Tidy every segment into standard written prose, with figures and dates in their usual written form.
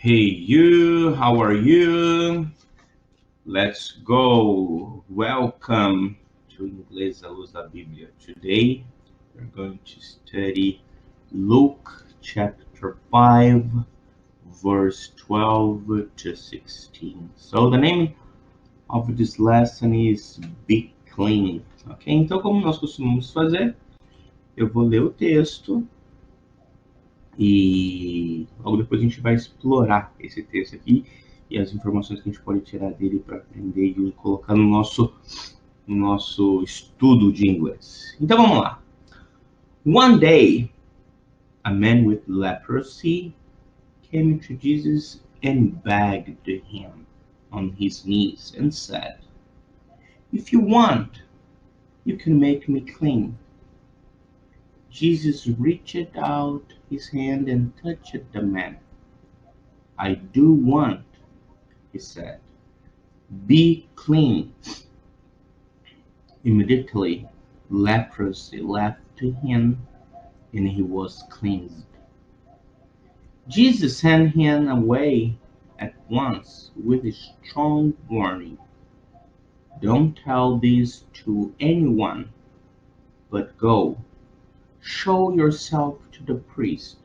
Hey you, how are you? Let's go. Welcome to Inglês à Luz da Bíblia. Today we're going to study Luke chapter 5, verse 12 to 16. So the name of this lesson is Be Clean. Ok? Então, como nós costumamos fazer, eu vou ler o texto e logo depois a gente vai explorar esse texto aqui e as informações que a gente pode tirar dele para aprender e colocar no nosso estudo de inglês. Então vamos lá. One day, a man with leprosy came to Jesus and begged him on his knees and said, "If you want, you can make me clean." Jesus reached out his hand and touched the man. "I do want," he said. "Be clean." Immediately, leprosy left him and he was cleansed. Jesus sent him away at once with a strong warning. "Don't tell this to anyone, but go, show yourself to the priest,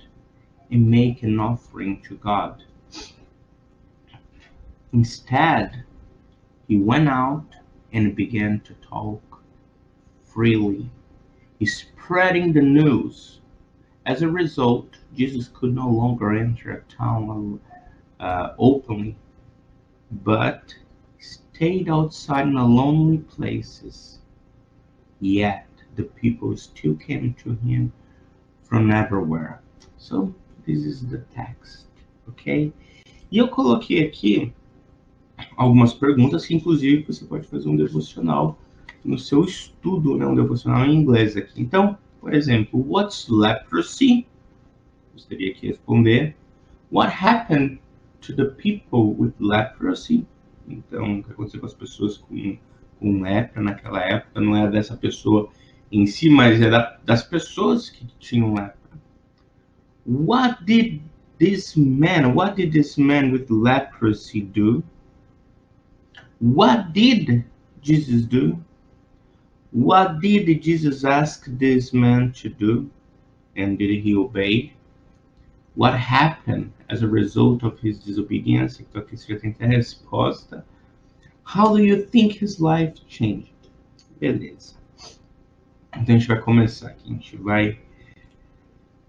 and make an offering to God." Instead, he went out and began to talk freely, spreading the news. As a result, Jesus could no longer enter a town openly, but stayed outside in lonely places. Yet the people still came to him from everywhere. So this is the text, ok? E eu coloquei aqui algumas perguntas que, inclusive, você pode fazer um devocional no seu estudo, né? Um devocional em inglês aqui. Então, por exemplo, what's leprosy? Você teria que responder. What happened to the people with leprosy? Então, o que aconteceu com as pessoas com lepra naquela época? Não é dessa pessoa em si, mas é das pessoas que tinham lepra. What did this man with leprosy do? What did Jesus do? What did Jesus ask this man to do? And did he obey? What happened as a result of his disobedience? Então aqui você já tem a resposta. How do you think his life changed? Beleza. Então a gente vai começar aqui.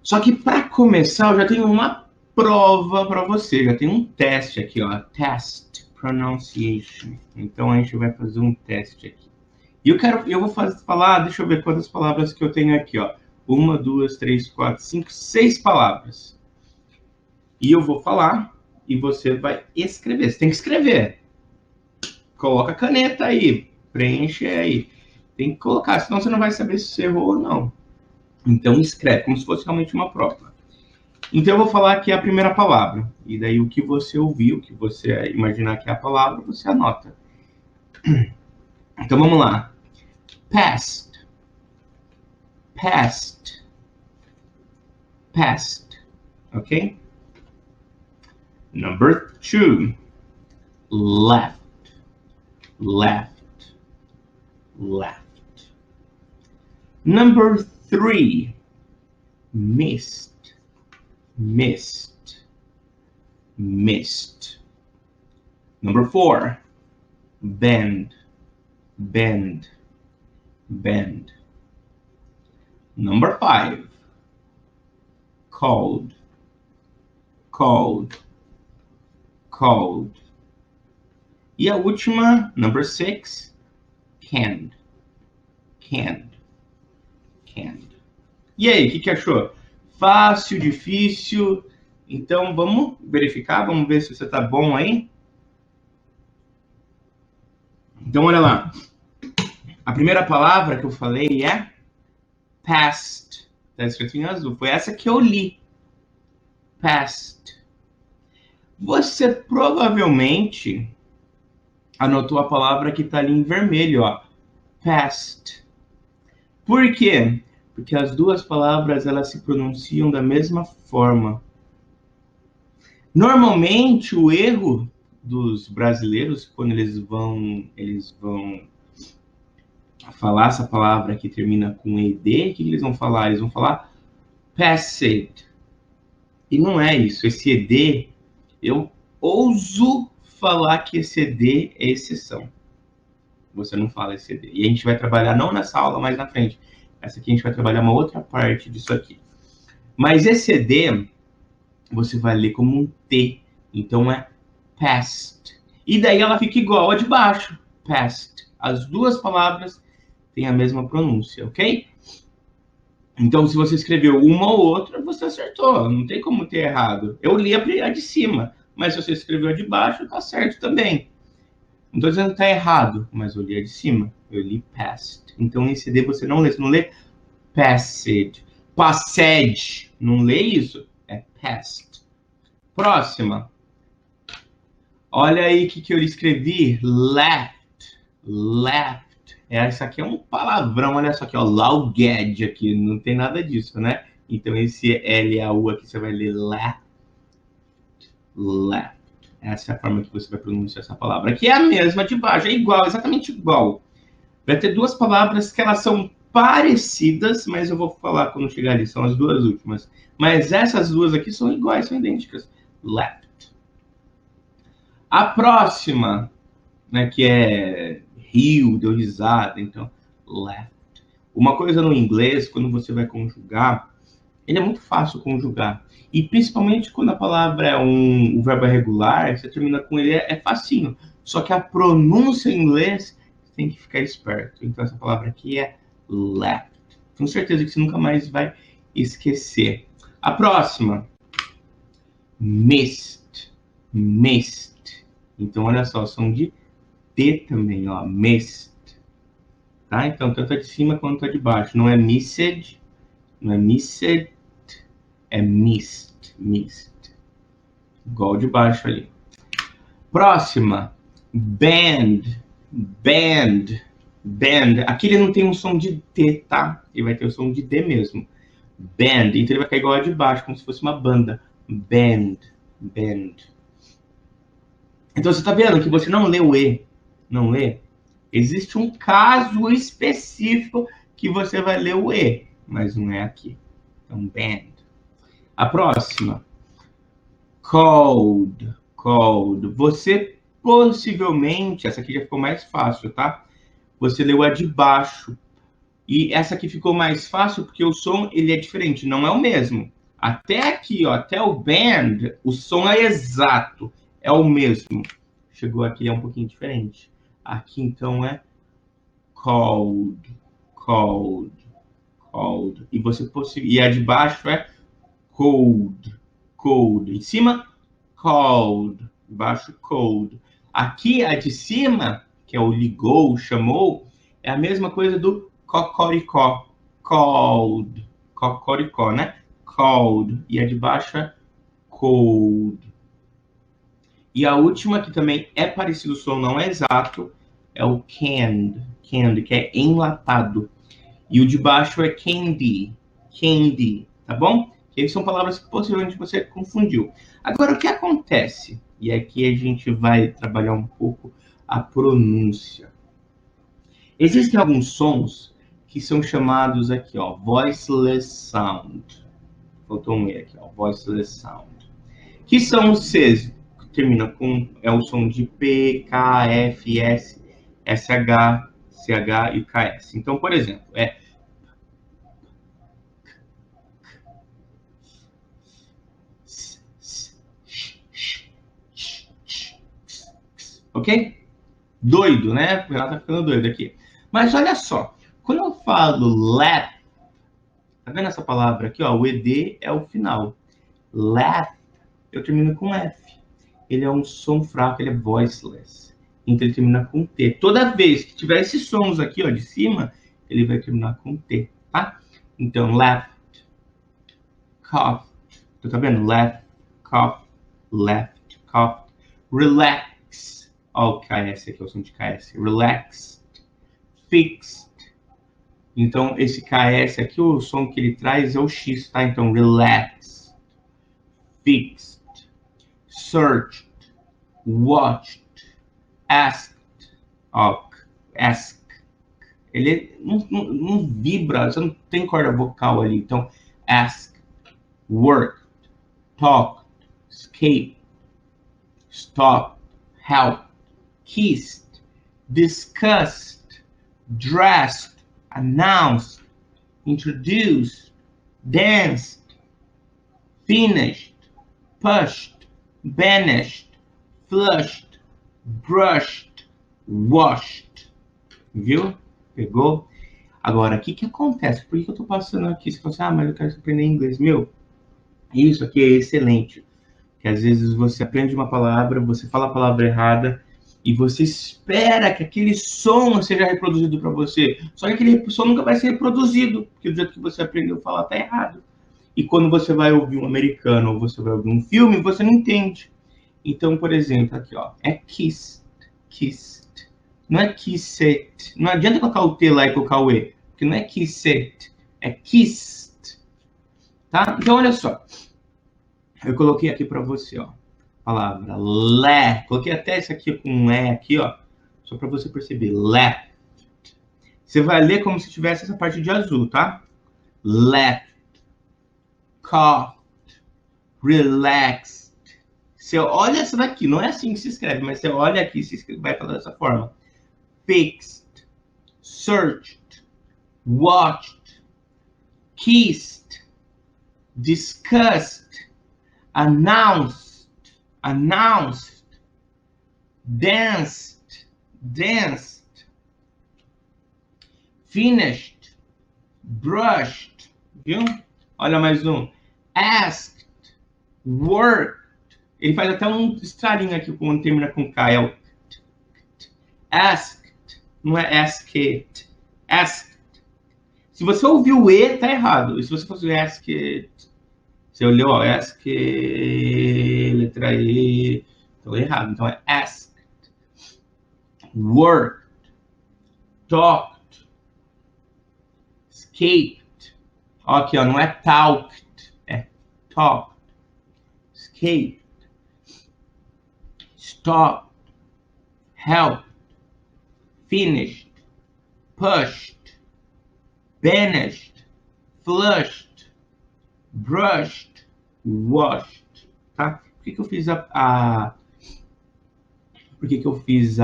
Só que para começar, eu já tenho uma prova para você. Já tem um teste aqui, ó. Test pronunciation. Então a gente vai fazer um teste aqui. E eu vou falar, deixa eu ver quantas palavras que eu tenho aqui, ó. 1, 2, 3, 4, 5, 6 palavras. E eu vou falar e você vai escrever. Você tem que escrever. Coloca a caneta aí, preenche aí. Tem que colocar, senão você não vai saber se você errou ou não. Então escreve, como se fosse realmente uma prova. Então eu vou falar aqui a primeira palavra. E daí o que você ouviu, o que você imaginar que é a palavra, você anota. Então vamos lá. Past. Past. Past. Ok? Number 2. Left. Left. Left. Number 3. Missed. Missed. Missed. Number 4. Bend. Bend. Bend. Number 5. Cold. Cold. Cold. E a última, number 6, canned. Canned. Canned. E aí, o que achou? Fácil, difícil? Então vamos verificar, vamos ver se você tá bom aí. Então olha lá. A primeira palavra que eu falei é past. Tá escrito em azul. Foi essa que eu li. Past. Você provavelmente anotou a palavra que tá ali em vermelho, ó. Past. Por quê? Porque as duas palavras elas se pronunciam da mesma forma. Normalmente, o erro dos brasileiros, quando eles vão falar essa palavra que termina com ed, o que eles vão falar? Eles vão falar passed. E não é isso. Esse ed, eu ouso falar que esse ed é exceção. Você não fala esse ed. E a gente vai trabalhar não nessa aula, mas na frente. Essa aqui a gente vai trabalhar uma outra parte disso aqui. Mas esse ed, você vai ler como um T. Então é past. E daí ela fica igual a de baixo. Past. As duas palavras têm a mesma pronúncia, ok? Então, se você escreveu uma ou outra, você acertou. Não tem como ter errado. Eu li a de cima, mas se você escreveu a de baixo, tá certo também. Não estou dizendo que tá errado, mas eu li a de cima. Eu li past. Então, esse D você não lê. Você não lê passed. Passed. Não lê isso. É past. Próxima. Olha aí o que eu escrevi. Left. Left. Essa aqui é um palavrão, olha só aqui, ó, Lauged aqui, não tem nada disso, né? Então esse L-A-U aqui você vai ler left, left. Essa é a forma que você vai pronunciar essa palavra, que é a mesma de baixo, é igual, exatamente igual. Vai ter duas palavras que elas são parecidas, mas eu vou falar quando chegar ali, são as duas últimas. Mas essas duas aqui são iguais, são idênticas. Left. A próxima, né, que é riu, deu risada, então, left. Uma coisa no inglês, quando você vai conjugar, ele é muito fácil conjugar. E principalmente quando a palavra é o verbo é regular, você termina com ele, é facinho. Só que a pronúncia em inglês, você tem que ficar esperto. Então essa palavra aqui é left. Tenho certeza que você nunca mais vai esquecer. A próxima, missed. Missed. Então olha só, som de T também, ó, missed. Tá? Então, tanto a de cima quanto a de baixo. Não é missed, não é missed, é missed, missed. Igual de baixo ali. Próxima, band, band, band. Aqui ele não tem um som de T, tá? Ele vai ter o som de D mesmo. Band, então ele vai ficar igual a de baixo, como se fosse uma banda. Band, band. Então você tá vendo que você não lê o E, não lê? Existe um caso específico que você vai ler o E, mas não é aqui. Então, band. A próxima. Cold. Cold. Você possivelmente, essa aqui já ficou mais fácil, tá? Você leu a de baixo. E essa aqui ficou mais fácil porque o som ele é diferente, não é o mesmo. Até aqui, ó, até o band, o som é exato, é o mesmo. Chegou aqui, é um pouquinho diferente. Aqui, então, é cold, cold, cold. E você e a de baixo é cold, cold. Em cima, cold. Embaixo, cold. Aqui, a de cima, que é o ligou, chamou, é a mesma coisa do cocoricó. Cold. Cocoricó, né? Cold. E a de baixo é cold. E a última, que também é parecido, o som não é exato, é o canned. Canned, que é enlatado. E o de baixo é candy. Candy, tá bom? Que são palavras que possivelmente você confundiu. Agora, o que acontece? E aqui a gente vai trabalhar um pouco a pronúncia. Existem alguns sons que são chamados aqui, ó, voiceless sound. Faltou um E aqui, ó, voiceless sound. Que são os Cs, que termina com, é o som de P, K, F, S, SH, CH e KS. Então, por exemplo, é ok? Doido, né? O Renato tá ficando doido aqui. Mas olha só, quando eu falo laugh, tá vendo essa palavra aqui, ó? O ED é o final. Laugh, eu termino com F. Ele é um som fraco, ele é voiceless. Então ele termina com T. Toda vez que tiver esses sons aqui, ó, de cima, ele vai terminar com T, tá? Então, left, cough. Tá vendo? Left, cough, left, cough. Relax. Ó, o KS aqui, o som de KS. Relaxed, fixed. Então, esse KS aqui, o som que ele traz é o X, tá? Então, relax, fixed, searched, watched, asked, ó, ask. Ele não vibra, você não tem corda vocal ali. Então, ask, worked, talked, escaped, stopped, helped, kissed, discussed, dressed, announced, introduced, danced, finished, pushed, banished, flushed, brushed, washed. Viu? Pegou? Agora, o que acontece? Por que eu tô passando aqui? Você fala assim, mas eu quero aprender inglês. Meu, isso aqui é excelente. Que às vezes você aprende uma palavra, você fala a palavra errada e você espera que aquele som seja reproduzido para você. Só que aquele som nunca vai ser reproduzido, porque do jeito que você aprendeu a falar tá errado. E quando você vai ouvir um americano ou você vai ouvir um filme, você não entende. Então, por exemplo, aqui, ó, é kissed, kissed. Não é kissed. Não adianta colocar o T lá e colocar o E, porque não é kissed, é kissed. Tá? Então, olha só. Eu coloquei aqui para você, ó, palavra left. Coloquei até isso aqui com um E aqui, ó, só para você perceber. Left. Você vai ler como se tivesse essa parte de azul, tá? Left. Coughed. Relaxed. Você olha essa daqui, não é assim que se escreve, mas você olha aqui, se escreve, vai falar dessa forma. Fixed. Searched. Watched. Kissed. Discussed. Announced, danced, finished, brushed, viu? Olha mais um. Asked, worked. Ele faz até um estralinho aqui quando termina com K. É o asked, não é asked. Asked. Se você ouviu o E, tá errado. E se você fosse asked, você olhou, ó, ask, letra E, tô errado. Então é asked, worked, talked, escaped. Ó, aqui, ó, não é talked, é talked, escaped, stopped, helped, finished, pushed, banished, flushed, brushed, washed, tá? Por que eu fiz Por que eu fiz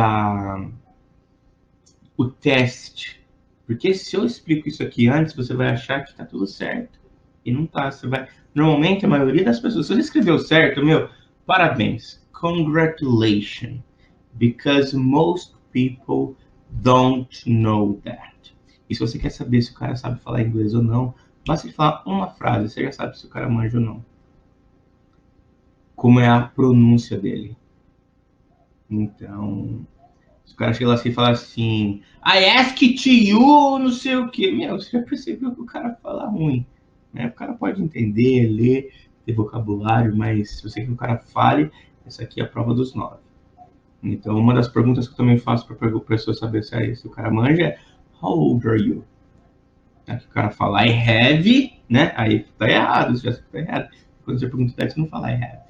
o teste? Porque se eu explico isso aqui antes, você vai achar que tá tudo certo. E não tá. Você vai... Normalmente, a maioria das pessoas... Se você escreveu certo, meu, parabéns. Congratulations. Because most people don't know that. E se você quer saber se o cara sabe falar inglês ou não, basta falar uma frase, você já sabe se o cara manja ou não. Como é a pronúncia dele. Então, se o cara chega lá assim e fala assim, I asked you, não sei o que, meu, você já percebeu que o cara fala ruim, né? O cara pode entender, ler, ter vocabulário, mas se você quer que o cara fale, essa aqui é a prova dos 9. Então, uma das perguntas que eu também faço para a pessoa saber se o cara manja é, how old are you? Aqui o cara fala, I have, né? Aí tá errado, se tá errado. Quando você pergunta, você não fala I have.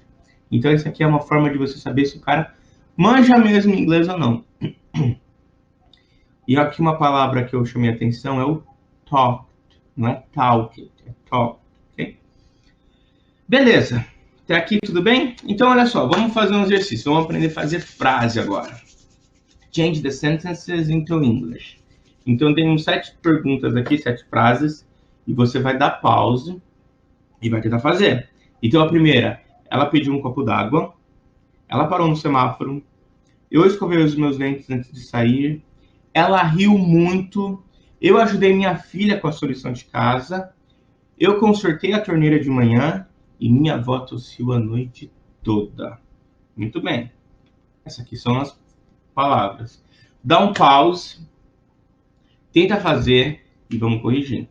Então, essa aqui é uma forma de você saber se o cara manja mesmo inglês ou não. E aqui uma palavra que eu chamei a atenção é o talked. Não é talked, é talked, ok? Beleza. Até aqui tudo bem? Então, olha só, vamos fazer um exercício. Vamos aprender a fazer frase agora. Change the sentences into English. Então, temos 7 perguntas aqui, 7 frases, e você vai dar pause e vai tentar fazer. Então, a primeira, ela pediu um copo d'água, ela parou no semáforo, eu escovei os meus dentes antes de sair, ela riu muito, eu ajudei minha filha com a sua lição de casa, eu consertei a torneira de manhã e minha avó tossiu a noite toda. Muito bem. Essas aqui são as palavras. Dá um pause, tenta fazer e vamos corrigir.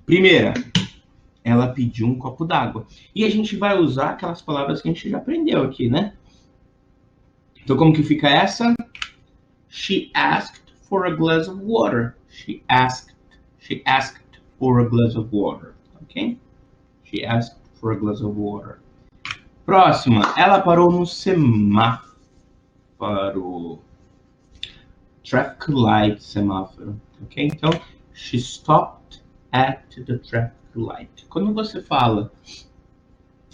Primeira, ela pediu um copo d'água. E a gente vai usar aquelas palavras que a gente já aprendeu aqui, né? Então, como que fica essa? She asked for a glass of water. She asked for a glass of water. Ok? She asked for a glass of water. Próxima. Ela parou no semáforo. Traffic light, semáforo. Ok? Então, she stopped at the traffic light. Quando você fala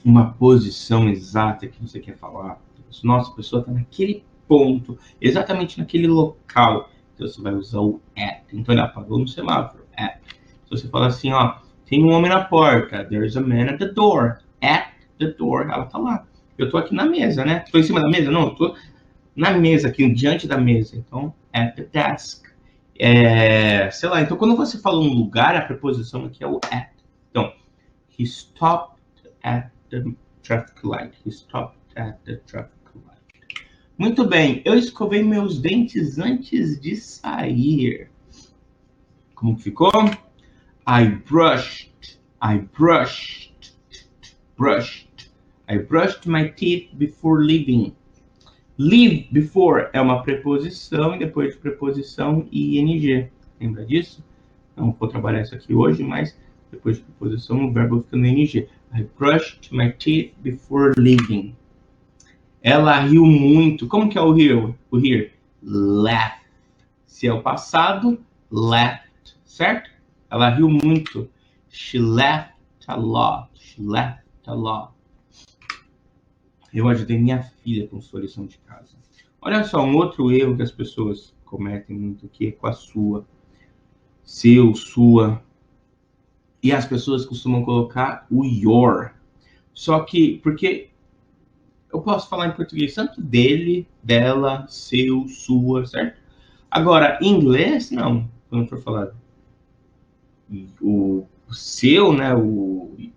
uma posição exata que você quer falar, nossa, a pessoa está naquele ponto, exatamente naquele local, então você vai usar o at. Então ela parou no semáforo, at. Se você fala assim, ó, tem um homem na porta, there's a man at the door, at the door, ela tá lá. Eu tô aqui na mesa, né? Tô em cima da mesa? Não, eu tô na mesa, aqui diante da mesa, então at the desk. Sei lá, então quando você fala um lugar, a preposição aqui é o at. Então, he stopped at the traffic light. He stopped at the traffic light. Muito bem, eu escovei meus dentes antes de sair. Como ficou? I brushed my teeth before leaving. Leave before é uma preposição e depois de preposição ing. Lembra disso? Não vou trabalhar isso aqui hoje, mas depois de preposição o verbo fica no ing. I brushed my teeth before leaving. Ela riu muito. Como que é o rir? O rir? Laugh. Se é o passado, laughed. Certo? Ela riu muito. She laughed a lot. She laughed a lot. Eu ajudei minha filha com sua lição de casa. Olha só, um outro erro que as pessoas cometem muito aqui é com a sua. Seu, sua. E as pessoas costumam colocar o your. Só que, porque eu posso falar em português tanto dele, dela, seu, sua, certo? Agora, em inglês, não. Quando for falar o seu, né?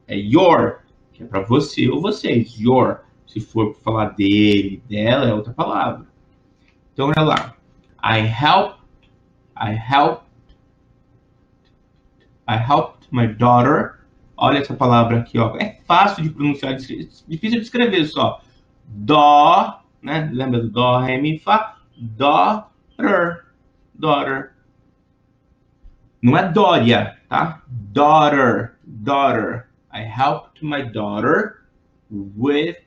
É your, que é para você ou vocês. Your. Se for falar dele, dela, é outra palavra. Então, olha lá. I helped my daughter. Olha essa palavra aqui, ó. É fácil de pronunciar, difícil de escrever só. Dó, né? Lembra do dó, ré, mi, fá? Daughter. Daughter. Não é Dória, tá? Daughter. Daughter. I helped my daughter with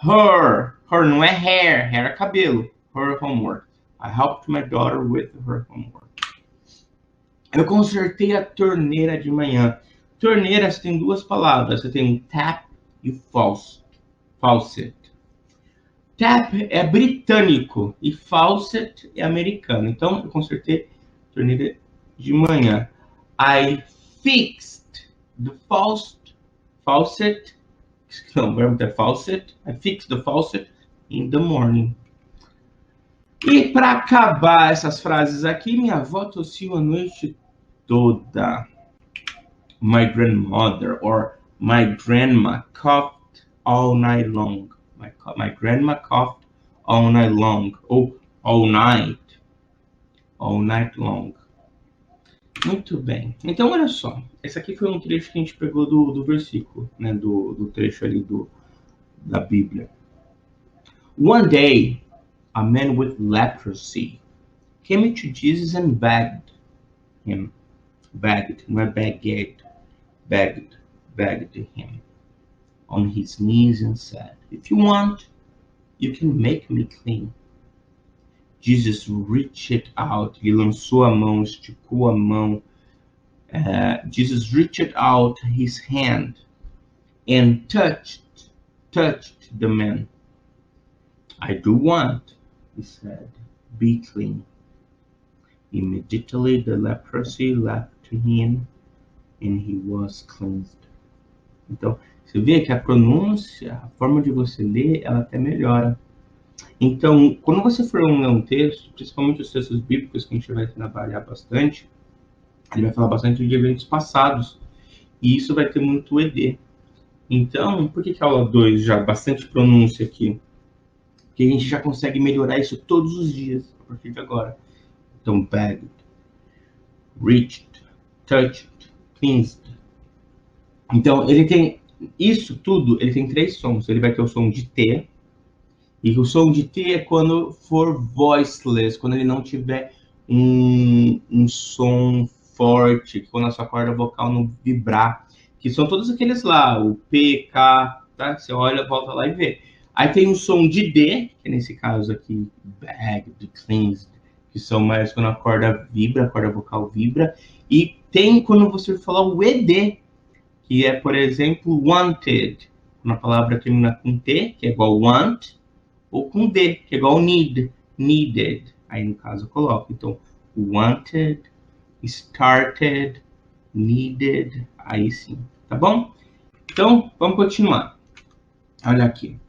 her. Her não é hair. Hair é cabelo. Her homework. I helped my daughter with her homework. Eu consertei a torneira de manhã. Torneira, você tem duas palavras. Você tem tap e faucet. Tap é britânico e faucet é americano. Então, eu consertei a torneira de manhã. I fixed the faucet. Não, o verbo é faucet. I fixed the faucet in the morning. E para acabar essas frases aqui, minha avó tossiu a noite toda. My grandmother or my grandma coughed all night long. My grandma coughed all night long. Ou all night. All night long. Muito bem. Então, olha só. Esse aqui foi um trecho que a gente pegou do versículo, né? Do trecho ali da Bíblia. One day, a man with leprosy came to Jesus and begged him. Begged, não é begged. Begged him on his knees and said, if you want, you can make me clean. Jesus reached out. Ele lançou a mão, esticou a mão. Jesus reached out his hand and touched the man. I do want, he said, be clean. Immediately the leprosy left him and he was cleansed. Então, você vê que a pronúncia, a forma de você ler, ela até melhora. Então, quando você for ler um texto, principalmente os textos bíblicos, que a gente vai trabalhar bastante, ele vai falar bastante de eventos passados. E isso vai ter muito ED. Então, por que a aula 2 já bastante pronúncia aqui? Porque a gente já consegue melhorar isso todos os dias, a partir de agora. Então, begged, reached, touched, cleansed. Então, ele tem isso tudo, ele tem 3 sons. Ele vai ter o som de T. E o som de T é quando for voiceless, quando ele não tiver um som forte, quando a sua corda vocal não vibrar, que são todos aqueles lá, o P, K, tá? Você olha, volta lá e vê. Aí tem o som de D, que nesse caso aqui, bagged, cleansed, que são mais quando a corda vibra, a corda vocal vibra. E tem quando você fala o ED, que é, por exemplo, wanted. Uma palavra termina com T, que é igual want, ou com D, que é igual need, needed. Aí, no caso, eu coloco. Então, wanted, started, needed, aí sim, tá bom? Então, vamos continuar. Olha aqui.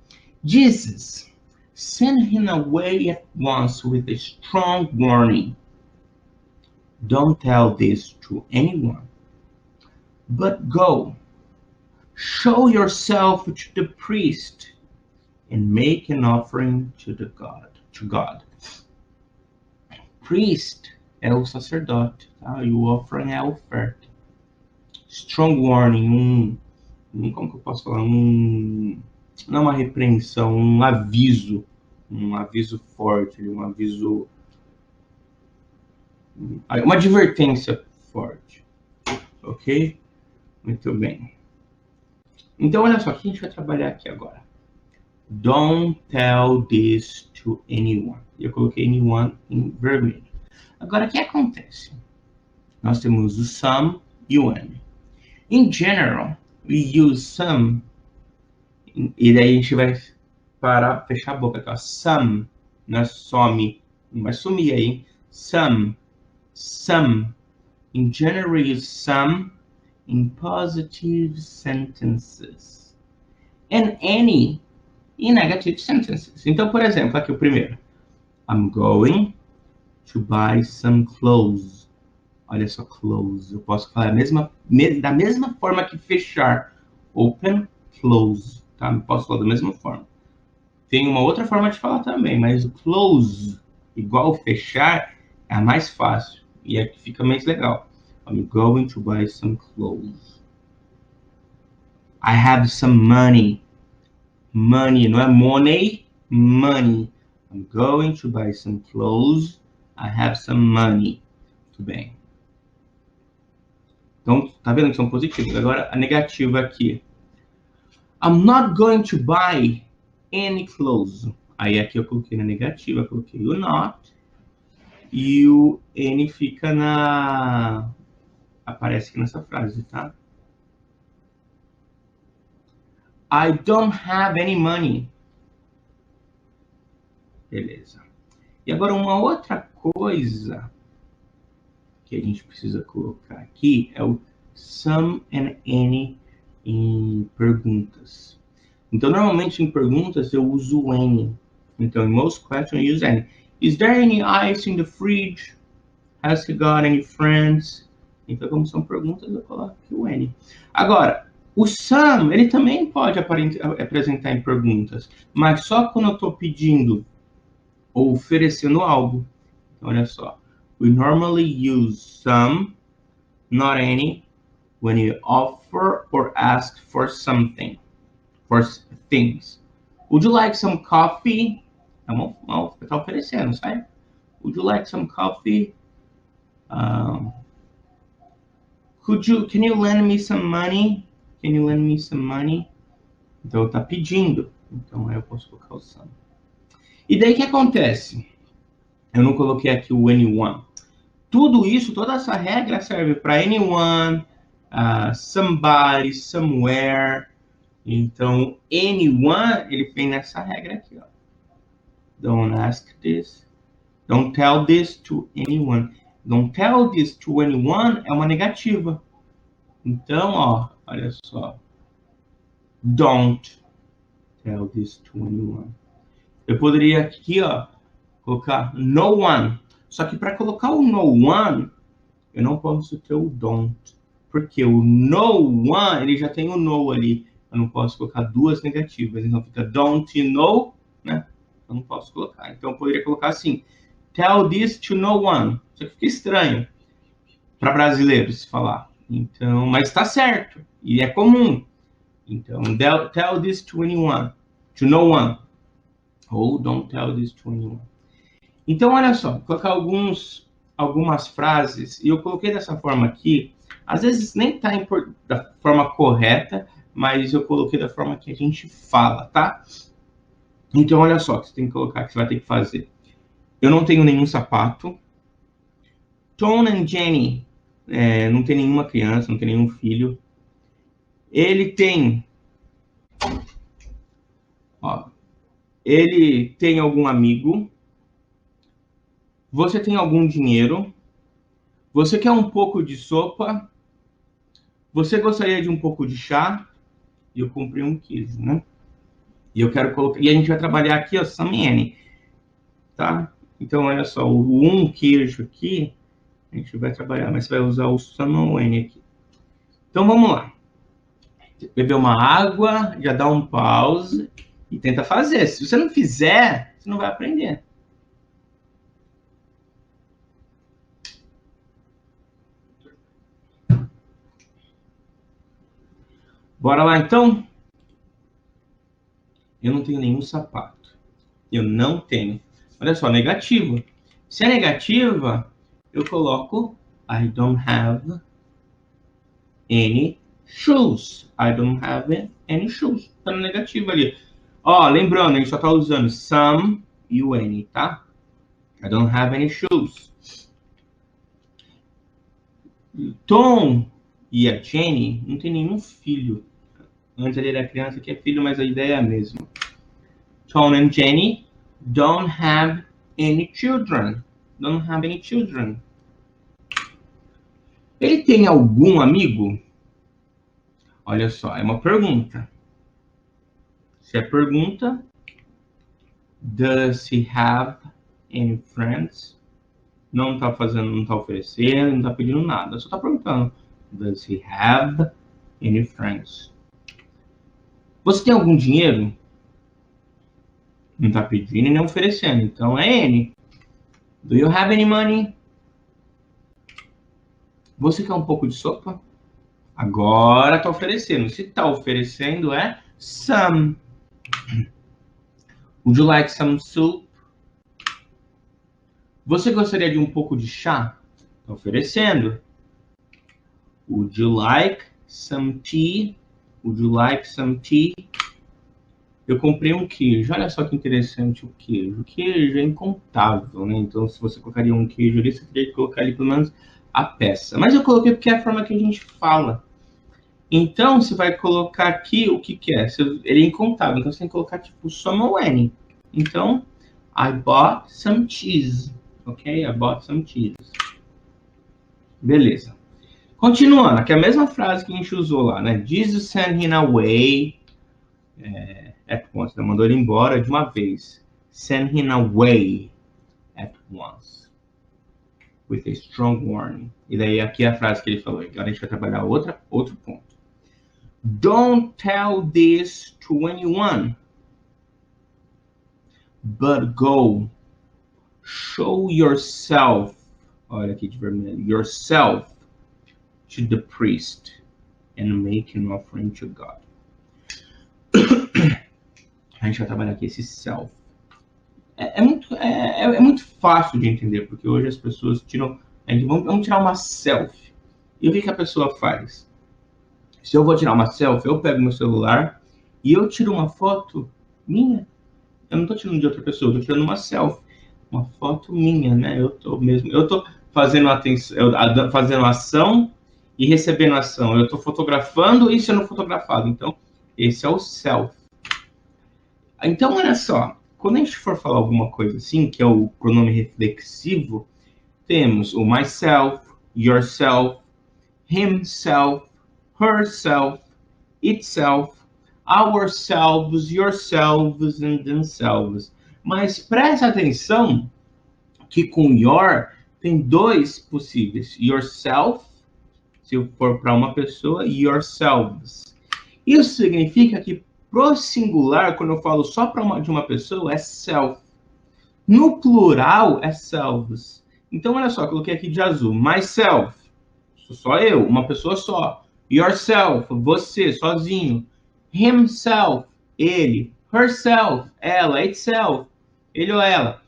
Jesus, send him away at once with a strong warning. Don't tell this to anyone, but go, show yourself to the priest, and make an offering to God. Priest é o sacerdote, tá? E o offering é a oferta. Strong warning, como que eu posso falar? Não é uma repreensão, um aviso forte, um aviso, uma advertência forte, ok? Muito bem. Então, olha só, o que a gente vai trabalhar aqui agora? Don't tell this to anyone. Eu coloquei anyone em vermelho. Agora, o que acontece? Nós temos o some e o any. In general, we use some, e daí a gente vai parar, fechar a boca aqui, ó. Some, não é some, não vai sumir aí. Some. In general, we use some in positive sentences. And any in negative sentences. Então, por exemplo, aqui o primeiro. I'm going to buy some clothes. Olha só, close. Eu posso falar da mesma forma que fechar. Open, close. Tá? Eu posso falar da mesma forma. Tem uma outra forma de falar também, mas o close, igual fechar, é a mais fácil. E é que fica mais legal. I'm going to buy some clothes. I have some money. Money, não é money, money. I'm going to buy some clothes. I have some money. Muito bem. Então, tá vendo que são positivos. Agora, a negativa aqui. I'm not going to buy any clothes. Aí aqui eu coloquei na negativa, eu coloquei o not. E o N fica aparece aqui nessa frase, tá? I don't have any money. Beleza. E agora uma outra coisa que a gente precisa colocar aqui é o some and any em perguntas. Então, normalmente em perguntas eu uso o any. Então, in most questions I use any. Is there any ice in the fridge? Has he got any friends? Então, como são perguntas, eu coloco aqui o any. Agora, o some, ele também pode apresentar em perguntas, mas só quando eu estou pedindo ou oferecendo algo. Então, olha só. We normally use some, not any, when you offer or ask for something, for things. Would you like some coffee? Tá oferecendo, sabe? Would you like some coffee? Can you lend me some money? Can you lend me some money? Então, tá pedindo. Então, aí eu posso colocar o some. E daí o que acontece? Eu não coloquei aqui o anyone. Tudo isso, toda essa regra serve para anyone, somebody, somewhere. Então, anyone, ele vem nessa regra aqui, ó. Don't ask this. Don't tell this to anyone. Don't tell this to anyone é uma negativa. Então, ó, olha só. Don't tell this to anyone. Eu poderia aqui, ó, colocar no one. Só que para colocar o no one, eu não posso ter o don't. Porque o no one, ele já tem o no ali. Eu não posso colocar duas negativas. Então fica don't e no, né? Eu não posso colocar. Então eu poderia colocar assim. Tell this to no one. Só que fica estranho para brasileiros falar. Então, mas está certo. E é comum. Então, tell this to anyone. To no one. Ou don't tell this to anyone. Então, olha só. Vou colocar alguns algumas frases, e eu coloquei dessa forma aqui, às vezes nem tá da forma correta, mas eu coloquei da forma que a gente fala, tá? Então, olha só, que você tem que colocar, que você vai ter que fazer. Eu não tenho nenhum sapato. Tom and Jenny, não tem nenhuma criança, não tem nenhum filho. Ele tem, ó, ele tem algum amigo. Você tem algum dinheiro? Você quer um pouco de sopa? Você gostaria de um pouco de chá? E eu comprei um queijo, né? E eu quero colocar. E a gente vai trabalhar aqui, ó, some N, tá? Então, olha só, o um queijo aqui, a gente vai trabalhar, mas você vai usar o some N aqui. Então, vamos lá. Beber uma água, já dá um pause e tenta fazer. Se você não fizer, você não vai aprender. Bora lá, então? Eu não tenho nenhum sapato. Eu não tenho. Olha só, negativa. Se é negativa, eu coloco I don't have any shoes. I don't have any shoes. Tá no negativo ali. Ó, lembrando, a gente só tá usando some e o any, tá? I don't have any shoes. Tom e a Jenny não tem nenhum filho. Antes ele era criança, aqui é filho, mas a ideia é a mesma. Tom and Jenny don't have any children. Don't have any children. Ele tem algum amigo? Olha só, é uma pergunta. Se é pergunta, does he have any friends? Não tá fazendo, não tá oferecendo, não tá pedindo nada. Só tá perguntando, does he have any friends? Você tem algum dinheiro? Não tá pedindo e nem oferecendo, então é any. Do you have any money? Você quer um pouco de sopa? Agora tá oferecendo. Se tá oferecendo é some. Would you like some soup? Você gostaria de um pouco de chá? Tá oferecendo. Would you like some tea? Would you like some tea? Eu comprei um queijo. Olha só que interessante o queijo. O queijo é incontável, né? Então, se você colocaria um queijo ali, você teria que colocar ali pelo menos a peça. Mas eu coloquei porque é a forma que a gente fala. Então, você vai colocar aqui o que é. Ele é incontável, então você tem que colocar tipo some ou any. Então, I bought some cheese. Ok? I bought some cheese. Beleza. Continuando, aqui é a mesma frase que a gente usou lá, né? Jesus sent him away. At once. Né? Mandou ele embora de uma vez. Send him away at once. With a strong warning. E daí aqui é a frase que ele falou. Agora a gente vai trabalhar outro ponto. Don't tell this to anyone. But go. Show yourself. Olha aqui de vermelho. Yourself to the priest. And make an offering to God. A gente vai trabalhar aqui esse self. É muito fácil de entender, porque hoje as pessoas tiram... Vamos tirar uma selfie. E o que a pessoa faz? Se eu vou tirar uma selfie, eu pego meu celular e eu tiro uma foto minha. Eu não estou tirando de outra pessoa, eu estou tirando uma selfie. Uma foto minha, né? Eu estou fazendo fazendo ação e recebendo ação. Eu estou fotografando e sendo fotografado. Então, esse é o self. Então, olha só. Quando a gente for falar alguma coisa assim, que é o pronome reflexivo, temos o myself, yourself, himself, herself, itself, ourselves, yourselves and themselves. Mas preste atenção que com your tem dois possíveis. Yourself, se for para uma pessoa, yourselves. Isso significa que pro singular, quando eu falo só de uma pessoa, é self. No plural, é selves. Então, olha só, coloquei aqui de azul. Myself, só eu, uma pessoa só. Yourself, você, sozinho. Himself, ele. Herself, ela. Itself, ele ou ela.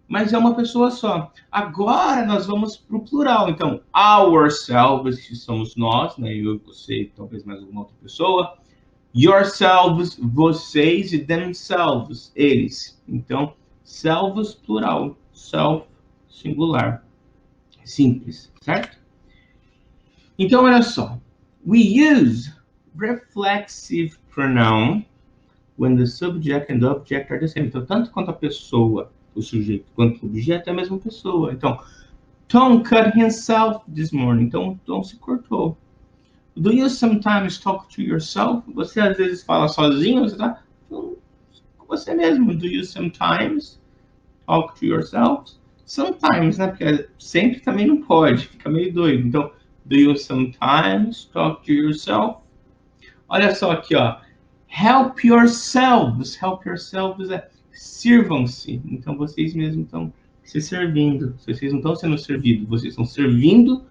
mas é uma pessoa só. Agora nós vamos para o plural. Então, ourselves, que somos nós, né? Eu, você, talvez mais alguma outra pessoa. Yourselves, vocês, e themselves, eles. Então, selves, plural. Self, singular. Simples, certo? Então, olha só. We use reflexive pronoun when the subject and the object are the same. Então, tanto quanto a pessoa, o sujeito, quanto o objeto é a mesma pessoa. Então, Tom cut himself this morning. Então, Tom se cortou. Do you sometimes talk to yourself? Você às vezes fala sozinho, você tá com você mesmo. Do you sometimes talk to yourself? Sometimes, né? Porque sempre também não pode, fica meio doido. Então, do you sometimes talk to yourself? Olha só aqui, ó. Help yourselves. Help yourselves é sirvam-se. Então, vocês mesmos estão se servindo. Vocês não estão sendo servidos, vocês estão servindo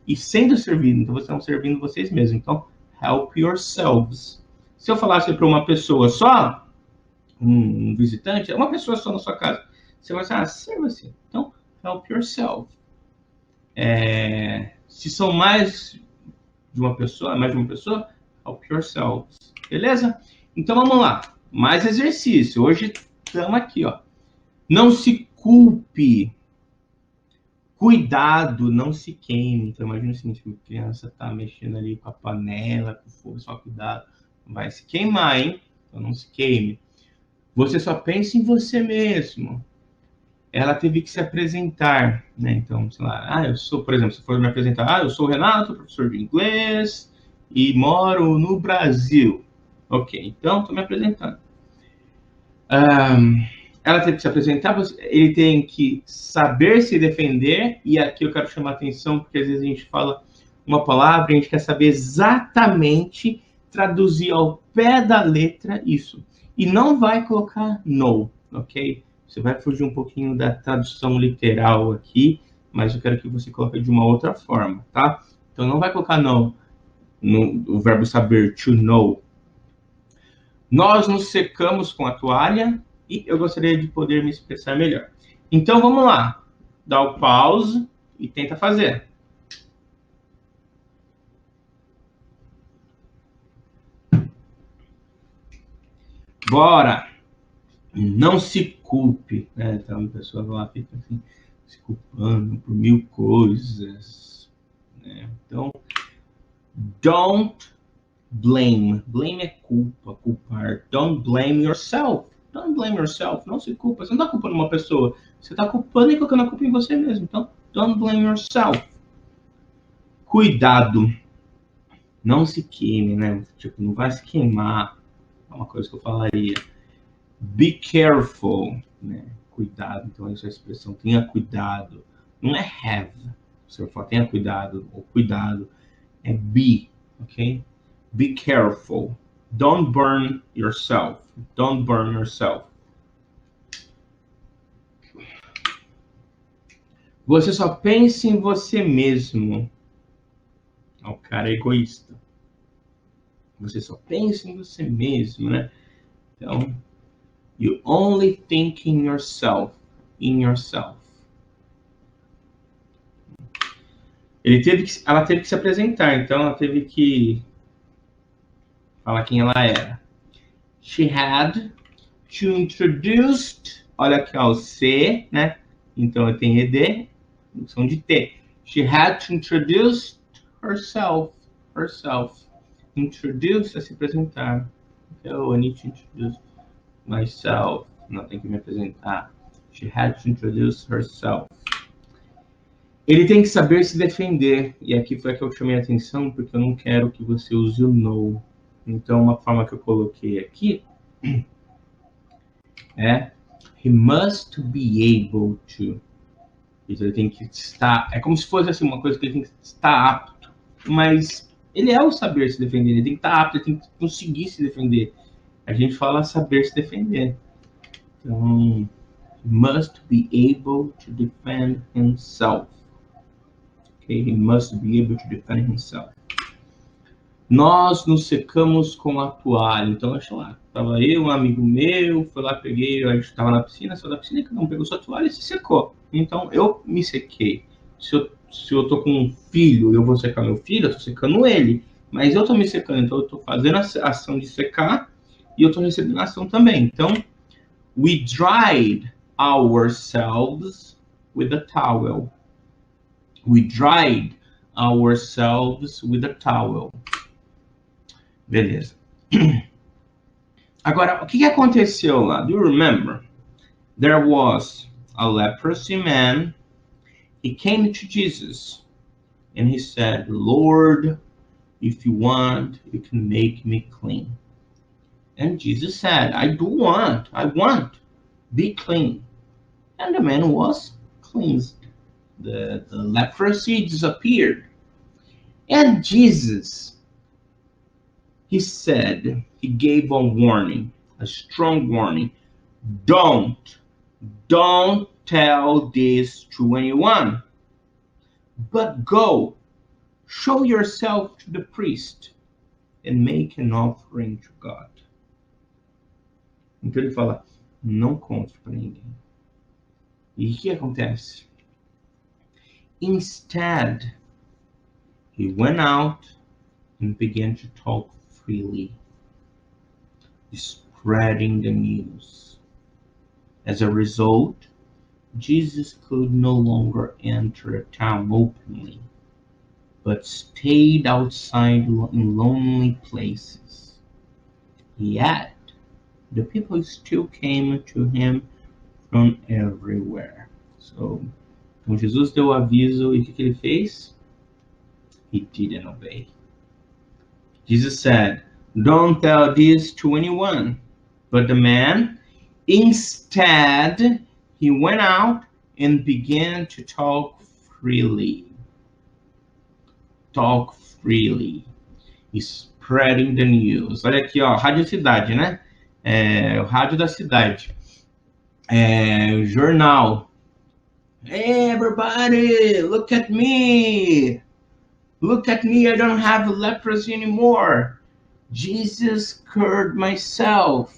e sendo servido. Então, vocês estão servindo vocês mesmos. Então, help yourselves. Se eu falasse para uma pessoa só, um visitante, é uma pessoa só na sua casa, você vai dizer, sirva-se. Então, help yourself. Se são mais de uma pessoa, help yourselves. Beleza? Então, vamos lá. Mais exercício. Hoje, estamos aqui, ó. Não se culpe. Cuidado, não se queime. Então, imagina o seguinte, a criança tá mexendo ali com a panela, com o fogo, só cuidado. Vai se queimar, hein? Então, não se queime. Você só pensa em você mesmo. Ela teve que se apresentar, né? Então, sei lá, eu sou, por exemplo, se for me apresentar, eu sou o Renato, professor de inglês e moro no Brasil. Ok, então, estou me apresentando. Ela teve que se apresentar, ele tem que saber se defender, e aqui eu quero chamar a atenção, porque às vezes a gente fala uma palavra, a gente quer saber exatamente, traduzir ao pé da letra isso. E não vai colocar no, ok? Você vai fugir um pouquinho da tradução literal aqui, mas eu quero que você coloque de uma outra forma, tá? Então não vai colocar no o verbo saber, to know. Nós nos secamos com a toalha e eu gostaria de poder me expressar melhor. Então vamos lá. Dá o pause e tenta fazer. Bora! Não se culpe, né? Então a pessoa lá fica assim, se culpando por mil coisas, né? Então, don't blame. Blame é culpa, culpar. Don't blame yourself. Don't blame yourself. Não se culpa. Você não está culpando uma pessoa. Você está culpando e colocando a culpa em você mesmo. Então, don't blame yourself. Cuidado. Não se queime, né? Tipo, não vai se queimar. É uma coisa que eu falaria. Be careful, né? Cuidado. Então, essa expressão, tenha cuidado. Não é have. Se eu falar tenha cuidado ou cuidado, é be, ok? Be careful. Don't burn yourself. Don't burn yourself. Você só pensa em você mesmo. O cara é egoísta. Você só pensa em você mesmo, né? Então, you only think in yourself. In yourself. Ela teve que se apresentar, então ela teve que falar quem ela era. She had to introduce, olha aqui, ó, o C, né? Então tem ED, função de T. She had to introduce herself. Introduce é se apresentar. Então, I need to introduce myself. Não, tem que me apresentar. She had to introduce herself. Ele tem que saber se defender. E aqui foi que eu chamei a atenção, porque eu não quero que você use o no. Então, uma forma que eu coloquei aqui é he must be able to. Então, ele tem que estar... É como se fosse assim, uma coisa que ele tem que estar apto. Mas ele é o saber se defender. Ele tem que estar apto, ele tem que conseguir se defender. A gente fala saber se defender. Então, he must be able to defend himself. Okay? He must be able to defend himself. Nós nos secamos com a toalha. Então, deixa lá. Tava eu, um amigo meu, fui lá, peguei, a gente tava na piscina, saiu da piscina, cada um pegou sua toalha e se secou. Então, eu me sequei. Se eu tô com um filho, eu vou secar meu filho, eu tô secando ele. Mas eu tô me secando, então eu tô fazendo a ação de secar e eu tô recebendo a ação também. Então, we dried ourselves with a towel. We dried ourselves with a towel. Beleza. Agora, o que aconteceu lá? Do you remember? There was a leprosy man. He came to Jesus and he said, Lord, if you want, you can make me clean. And Jesus said, I want, be clean. And the man was cleansed. The leprosy disappeared. And Jesus, he said, he gave a warning, a strong warning. Don't tell this to anyone, but go, show yourself to the priest and make an offering to God. Então ele fala, não conte para ninguém. E o que acontece? Instead, he went out and began to talk freely, spreading the news. As a result, Jesus could no longer enter a town openly, but stayed outside in lonely places. Yet, the people still came to him from everywhere. So, então Jesus deu o aviso e o que ele fez? He didn't obey. Jesus said, don't tell this to anyone. But the man, instead, he went out and began to talk freely. Talk freely. Spreading the news. Olha aqui, ó, Rádio Cidade, né? O rádio da cidade. Jornal. Hey, everybody, look at me. Look at me, I don't have leprosy anymore. Jesus cured myself.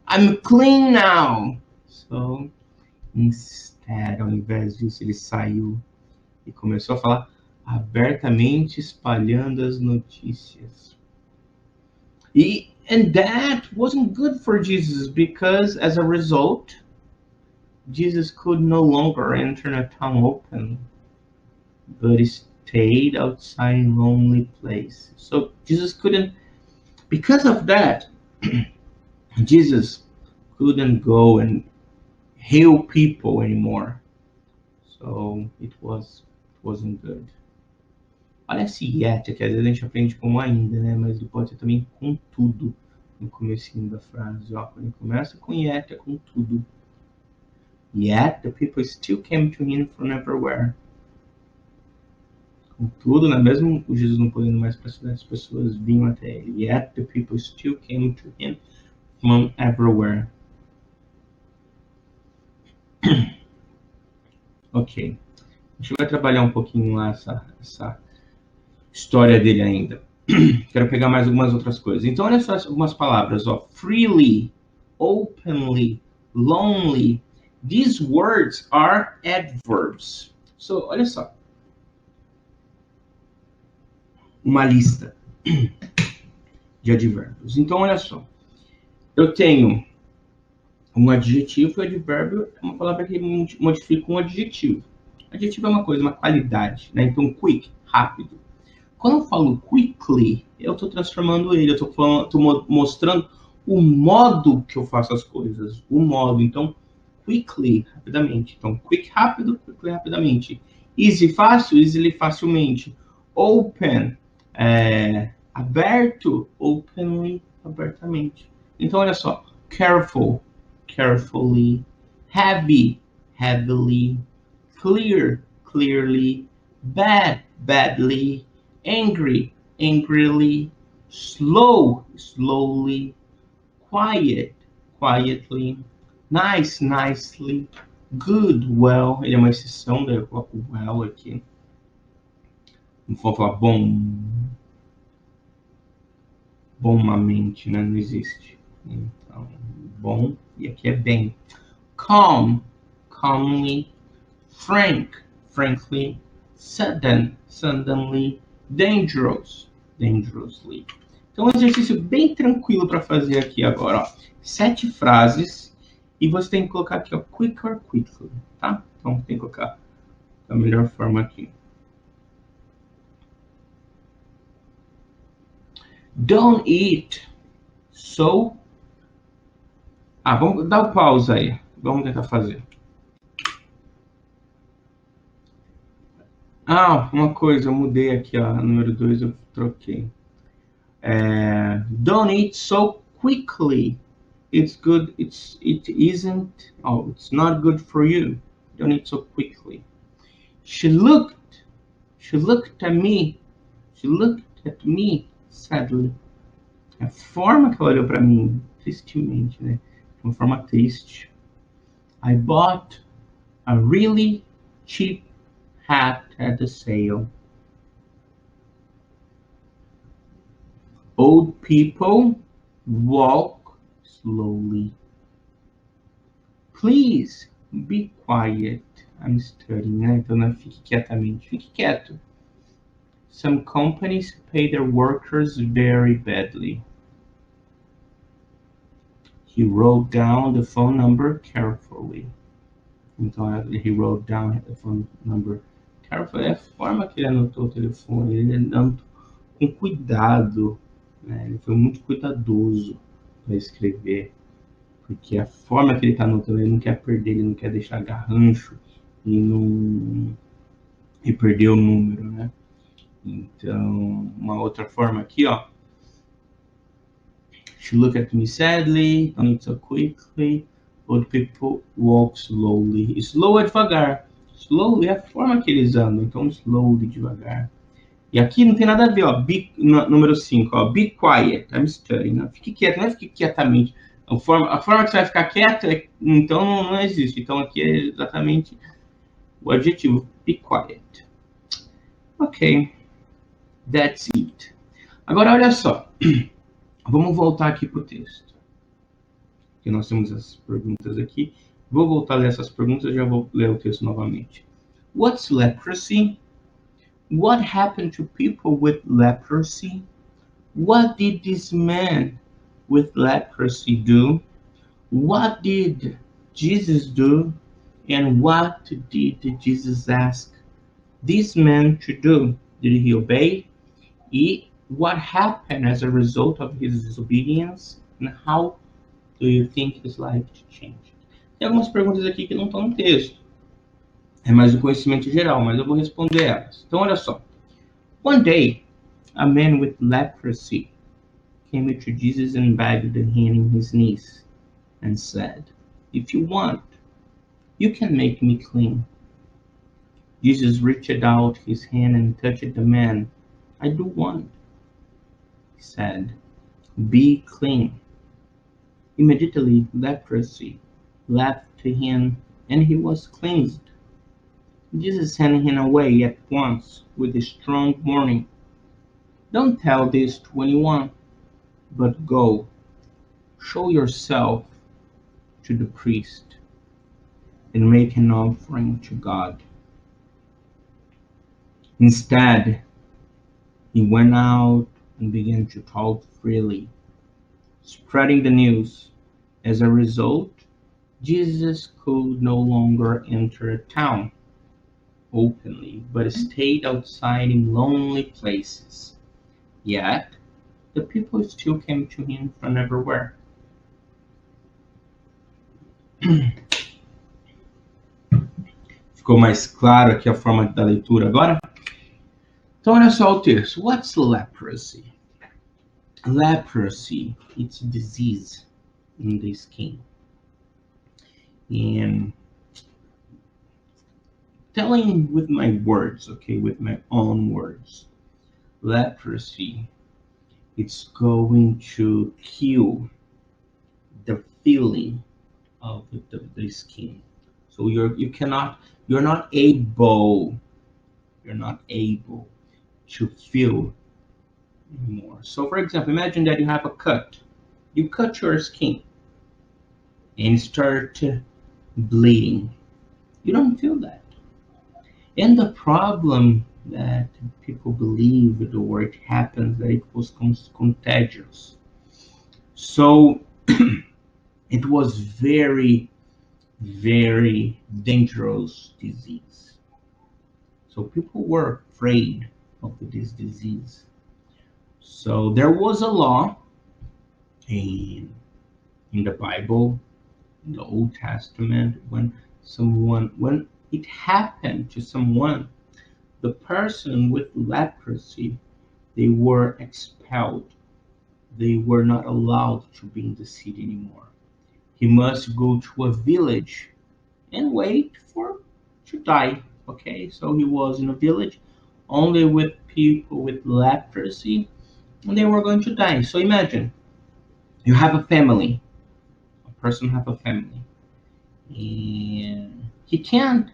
I'm clean now. So, instead, ao invés disso, ele saiu e começou a falar abertamente, espalhando as notícias. And that wasn't good for Jesus, because as a result, Jesus could no longer enter a town open, but he stayed outside in lonely places. So Jesus couldn't, because of that, Jesus couldn't go and heal people anymore. So it wasn't good. Parece yet, que às vezes a gente aprende como ainda, né? Mas ele pode ser também com tudo no comecinho da frase. Ó, quando ele começa com yet, é com tudo. Yet the people still came to him from everywhere. Com tudo, né? Mesmo o Jesus não podendo mais para a cidade, as pessoas vinham até ele. Yet the people still came to him from everywhere. Ok. A gente vai trabalhar um pouquinho lá essa história dele ainda. Quero pegar mais algumas outras coisas. Então, olha só algumas palavras, ó. Freely, openly, lonely. These words are adverbs. So, olha só. Uma lista de advérbios. Então, olha só. Eu tenho um adjetivo, e advérbio é uma palavra que modifica um adjetivo. Adjetivo é uma coisa, uma qualidade, né? Então, quick, rápido. Quando eu falo quickly, eu estou transformando ele, eu estou mostrando o modo que eu faço as coisas, o modo. Então, quickly, rapidamente. Então, quick, rápido, quickly, rapidamente. Easy, fácil, easily, facilmente. Open, aberto, openly, abertamente. Então, olha só. Careful, carefully. Heavy, heavily. Clear, clearly. Bad, badly. Angry, angrily. Slow, slowly. Quiet, quietly. Nice, nicely. Good, well. Ele é uma exceção, daí eu coloco well aqui. Não vou falar bom. Bomamente, né? Não existe. Então, bom, e aqui é bem. Calm, calmly. Frank, frankly. Sudden, suddenly. Dangerous, dangerously. Então, um exercício bem tranquilo para fazer aqui agora, ó. 7 frases e você tem que colocar aqui, ó, quicker, quickly, tá? Então, tem que colocar da melhor forma aqui. Don't eat so... vamos dar o pausa aí. Vamos tentar fazer. Uma coisa, eu mudei aqui, ó, número 2 eu troquei. Don't eat so quickly. It's good. It isn't. Oh, it's not good for you. Don't eat so quickly. She looked at me. She looked at me sadly. A forma que ela olhou para mim, tristemente, né? Uma forma triste. I bought a really cheap hat at the sale. Old people walk slowly. Please be quiet. I'm studying, né? Então não fique quietamente. Fique quieto. Some companies pay their workers very badly. He wrote down the phone number carefully. Então, he wrote down the phone number carefully. É a forma que ele anotou o telefone. Ele anotou com cuidado, né? Ele foi muito cuidadoso para escrever. Porque a forma que ele está anotando, ele não quer perder, ele não quer deixar garrancho e perder o número, né? Então, uma outra forma aqui, ó. She looked at me sadly, don't eat so quickly. Old people walk slowly. Slow é devagar. Slowly é a forma que eles andam, então slowly, devagar. E aqui não tem nada a ver, ó. Número 5, ó. Be quiet, I'm studying. Não, fique quieto, não é fique quietamente. A forma que você vai ficar quieto, então não existe. Então aqui é exatamente o adjetivo, be quiet. Ok, that's it. Agora olha só, vamos voltar aqui para o texto. Que nós temos as perguntas aqui. Vou voltar a ler essas perguntas e já vou ler o texto novamente. What's leprosy? What happened to people with leprosy? What did this man with leprosy do? What did Jesus do? And what did Jesus ask this man to do? Did he obey? E what happened as a result of his disobedience? And how do you think his life changed? Tem algumas perguntas aqui que não estão no texto. É mais um conhecimento geral, mas eu vou responder elas. Então, olha só. One day, a man with leprosy came to Jesus and begged him on his knees and said, "If you want, you can make me clean." Jesus reached out his hand and touched the man. "I do want," he said. "Be clean." Immediately, leprosy left him and he was cleansed. Jesus sent him away at once with a strong warning. "Don't tell this to anyone, but go, show yourself to the priest, and make an offering to God." Instead, he went out and began to talk freely, spreading the news. As a result, Jesus could no longer enter a town openly, but stayed outside in lonely places. Yet, the people still came to him from everywhere. Ficou mais claro aqui a forma da leitura agora? Então, olha só o texto. What's leprosy? Leprosy, it's a disease in the skin. And telling with my words, okay, with my own words. Leprosy, it's going to kill the feeling of the skin. So you're not able to feel anymore. So for example, imagine that you have a cut You cut your skin and start bleeding. You don't feel that. And the problem that people believe the way it happens that it was contagious. So it was very, very dangerous disease. So people were afraid of this disease. So there was a law in the Bible, in the Old Testament, when it happened to someone, the person with leprosy, they were expelled. They were not allowed to be in the city anymore. He must go to a village and wait for to die. Okay, so he was in a village only with people with leprosy, and they were going to die. So imagine you have a family. A person have a family, and he can't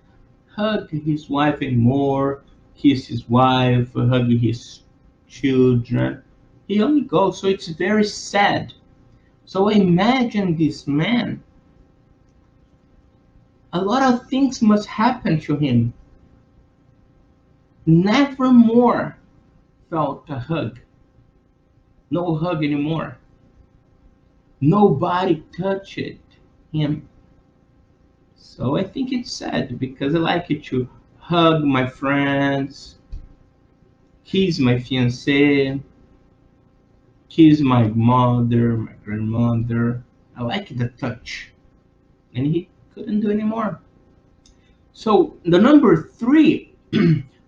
hug his wife anymore, kiss his wife, hug his children. He only goes, so it's very sad. So imagine this man. A lot of things must happen to him. Never more felt a hug. No hug anymore. Nobody touched him. So I think it's sad because I like it to hug my friends, kiss my fiancée, kiss my mother, my grandmother. I like the touch. And he couldn't do anymore. So the number three,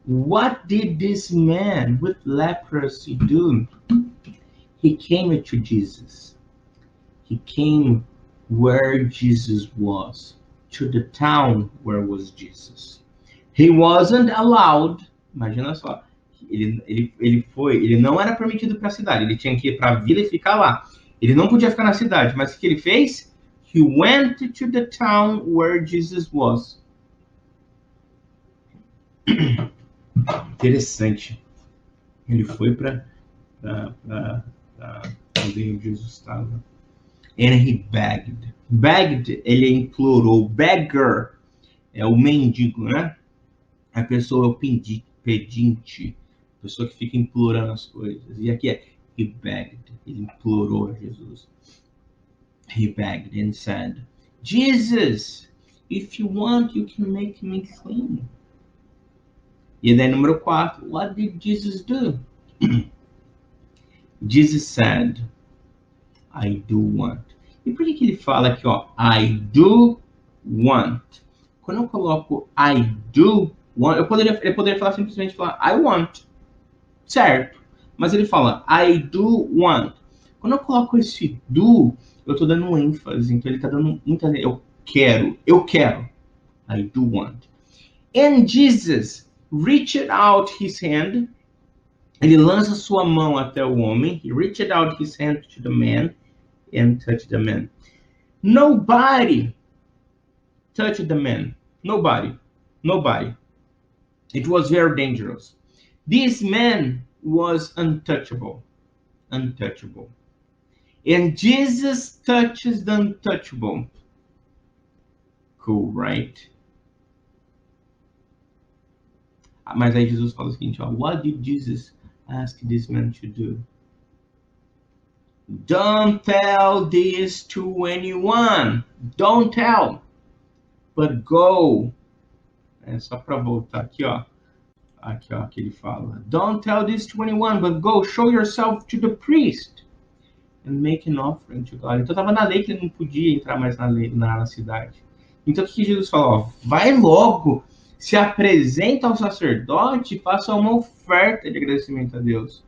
what did this man with leprosy do? He came to Jesus. He came where Jesus was, to the town where was Jesus. He wasn't allowed, imagina só, ele não era permitido para a cidade, ele tinha que ir para a vila e ficar lá. Ele não podia ficar na cidade, mas o que ele fez? He went to the town where Jesus was. Interessante. Ele foi para onde Jesus estava. And he begged. Begged, ele implorou. Beggar é o mendigo, né? A pessoa é o pedinte. A pessoa que fica implorando as coisas. E aqui é he begged. Ele implorou a Jesus. He begged and said, Jesus, if you want, you can make me clean. E daí, número 4, what did Jesus do? Jesus said, I do want. E por que ele fala aqui, ó, I do want? Quando eu coloco I do want, ele poderia falar simplesmente falar I want, certo? Mas ele fala I do want. Quando eu coloco esse do, eu estou dando um ênfase, então ele está dando muita, eu quero. I do want. And Jesus reached out his hand. Ele lança sua mão até o homem. He reached out his hand to the man and touched the man. Nobody touched the man. Nobody. It was very dangerous. This man was untouchable. And Jesus touches the untouchable. Cool, right? Mas aí Jesus fala o seguinte, ó, what did Jesus ask this man to do? Don't tell this to anyone. Don't tell. But go. É só para voltar aqui, ó. Aqui, ó, que ele fala. Don't tell this to anyone, but go show yourself to the priest and make an offering to God. Então estava na lei que ele não podia entrar mais na cidade. Então o que Jesus falou? Ó, vai logo, se apresenta ao sacerdote e faça uma oferta de agradecimento a Deus.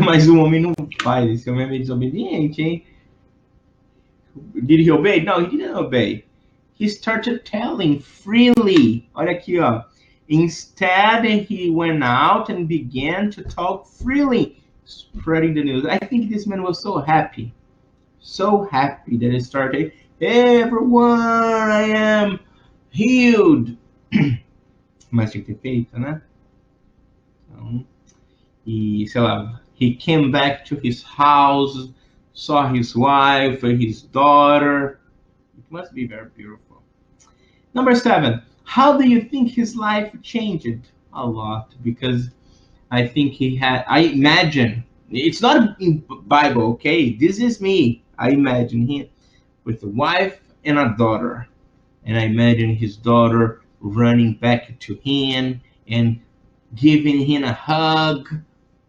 Mas o homem não faz, esse homem é meio desobediente, hein? Did he obey? No, he didn't obey. He started telling freely. Olha aqui, ó. Instead, he went out and began to talk freely, spreading the news. I think this man was so happy that he started, hey, everyone, I am healed. Mas tinha que ter feito, né? Então, e, sei lá, He came back to his house, saw his wife, his daughter. It must be very beautiful. Number 7, how do you think his life changed? A lot, because I think he had, I imagine, it's not in Bible, okay? This is me. I imagine him with a wife and a daughter. And I imagine his daughter running back to him and giving him a hug,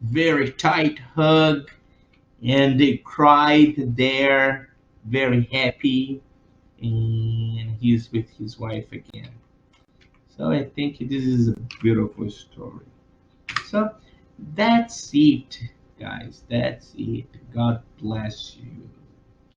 very tight hug, and they cried there, very happy, and he's with his wife again. So I think this is a beautiful story. So that's it, guys. That's it. God bless you.